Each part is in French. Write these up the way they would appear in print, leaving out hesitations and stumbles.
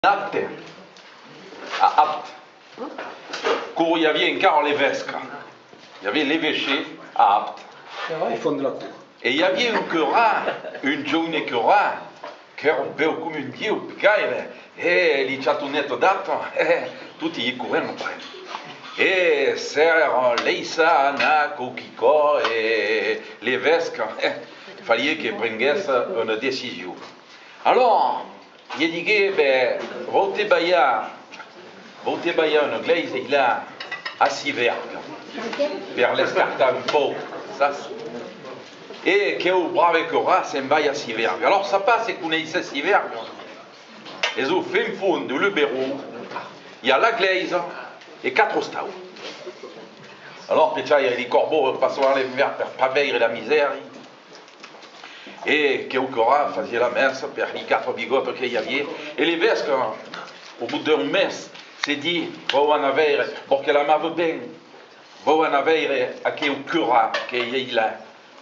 Apt, à Apt, où il y avait encore l'évêque. Il y avait l'évêché à Apt. Au fond de la cour. Et il y avait un cura, une jeune cura, qui era beau come un dio, perché il ciatunetto dato, tutti gli correvano après. E c'era Leisa, Naco, Kiko et l'évêque, il fallait qu'il prenne une décision. Alors, il dit que, votez Baia une glaise là, à Sivergue, per l'escartar un peu, ça. Et que au brave cora s'en va à Sivergue. Alors, ça passe qu'on connaissait Sivergue. Et au fin fond de le bureau, il y a la glaise et 4 stauds. Alors, il y a les corbeaux passant les verres pour pas veiller la misère. Et que au cora faisait la messe pour les 4 bigotes qu'il y avait. Et l'évêque, au bout d'un messe, s'est dit, vou en avere, parce que la m'avait bien, vou en avere à que au cura qu'il y a là,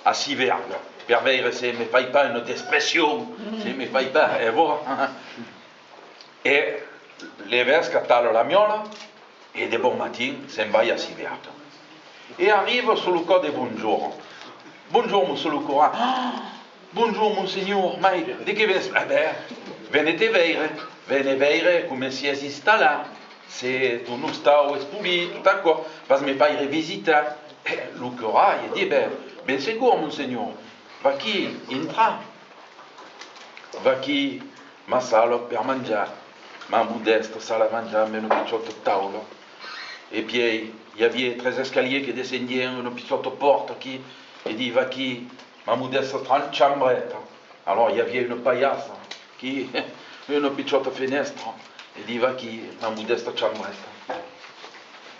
à Sivergue, per veire se ne fai pas une expression, se ne fai pas, et voilà. Et l'évêque attale la miola, et de bon matin, s'en va à Sivergue. Et arrive sur le cas de bonjour. Bonjour, monsieur le cura. Bonjour, monseigneur, mais de che venite? Venite veire come si esiste là. Se tu non stai espulito, tutto qua, vas me fare visita. E il cura gli dice, ben sicuro, monseigneur, va chi entra? Va chi ma sala per mangiare, ma modeste sala a mangiare, meno picciotto tavolo. E poi il y avait 3 escaliers qui descendaient, une petite porte qui, et dit, va qui, ma modeste chambrette. Alors il y avait une paillasse qui, une petite fenêtre, et dit, va qui, ma modeste chambrette.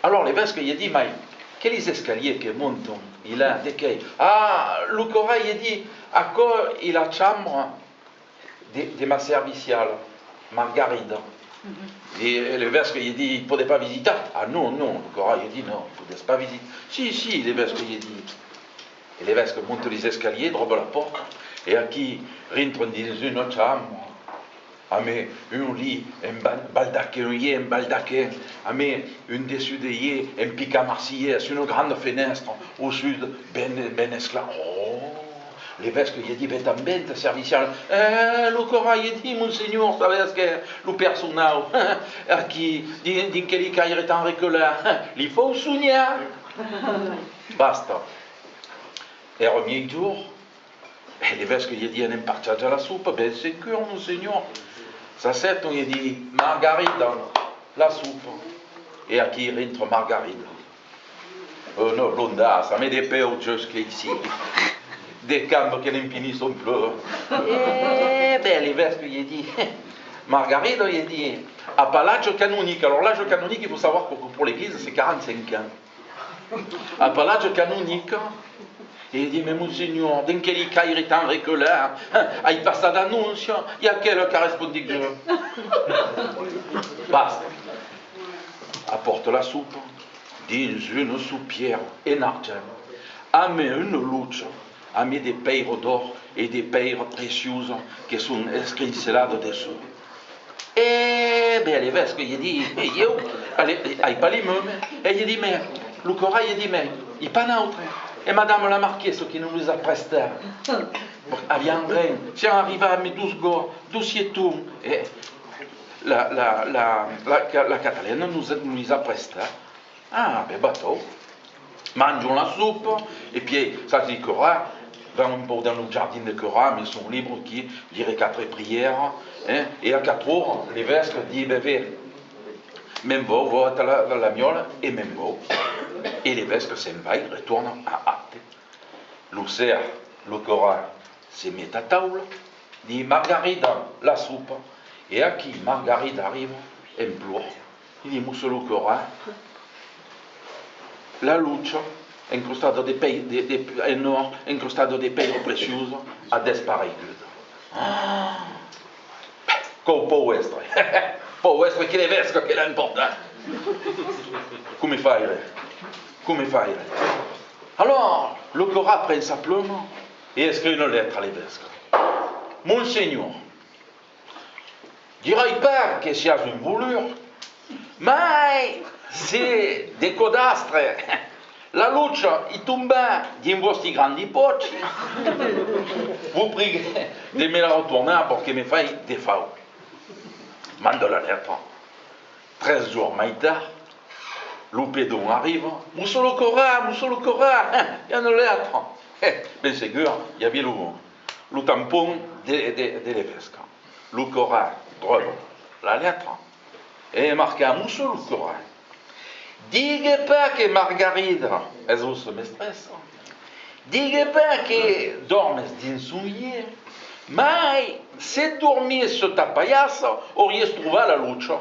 Alors l'évêque, il a dit, mais quels escaliers qui montent, il a de quai? Ah, le cora, il a dit, à quoi il a la chambre de ma serviciale, Margarida. Et l'évêque, il a dit, il ne pouvait pas visiter. Ah non, non, le cora, il a dit, non, il ne pouvait pas visiter. Si, l'évêque, il a dit. Et l'évêque monte les escaliers, drobe la porte, et à qui rentre dans une chambre, a mis un lit, un baldaquin, a mis un dessus de lit, un pica marseillais, une grande fenêtre, au sud, ben esclave. Oh, l'évêque, il a dit, ben t'embête, servicial. Le cora, il a dit, monseigneur, savez que le personnel, à qui, din che li caire tant recular, il faut soigner. Basta. Et au premier jour, l'évêque il a dit, on est parti à la soupe, ben c'est que, monseigneur. Ça c'est, on a dit, Margaride, la soupe. Et à qui rentre Margaride? Non, l'onda, ça met des peurs jusqu'ici. Des câbles qui n'impunissent plus. Et ben l'évêque il a dit, Margaride, il a dit, à pas l'âge canonique. Alors l'âge canonique, il faut savoir que pour l'église, c'est 45 ans. À pas l'âge canonique, et il dit, mais monseigneur, dans quel cas il est en recular, il passe à l'annonce, il y a quel qui répond que je. Basta. Apporte la soupe, dans une soupière en argent, met une louche, met des perles d'or et des perles précieuses qui sont inscrites là dessous. Et bien l'évêque, il dit, il pas les mêmes, et il dit, mais le cora, il dit, mais il n'est pas neutre. Et madame la marquise qui nous a presté, elle viendrait, si on arrive à mes 12 gars, 12 yétons, et la Cataline nous a presté. Ah, ben bateau. Mangeons la soupe, et puis ça dit Cora, dans le jardin de Cora, mais ils sont libres qui dirait 4 prières, hein, et à 4 heures, l'évêque dit, bébé, même vous, vous êtes à la miole, et même vous. Et l'évêque s'en va, il retourne à Apt. Le cerf, le cora, se met à table, dit Margaride, la soupe. Et à qui Margaride arrive, elle pleure. Il dit, monsieur le cora, la luce, incrustata de perles précieuses, a disparu. Come può essere? Può essere che l'évêque che l'importa. Come fai? Come fai? Alors, le cora prend sa plume et écrit une lettre à l'évêque. Monseigneur, Dirai pas que sias une volure, mais c'est des codastres. La luce, il tombe d'un vostri grandi pochi. Vous priez de me la retourner pour que me fasse des faux. Mande la lettre. 13 jours plus tard, le pédon arrive. Moussolo Cora, il y a une lettre. Bien sûr, il y avait le tampon de l'évêque. Le Cora, droit, la lettre. Et marqué à Moussolo Cora. Digue pas que Margarida, elles ont ce maîtresse. Digue pas que dormes d'insouiller. Mais, se dormir sur ta paillasse, auriez trouvé la luce.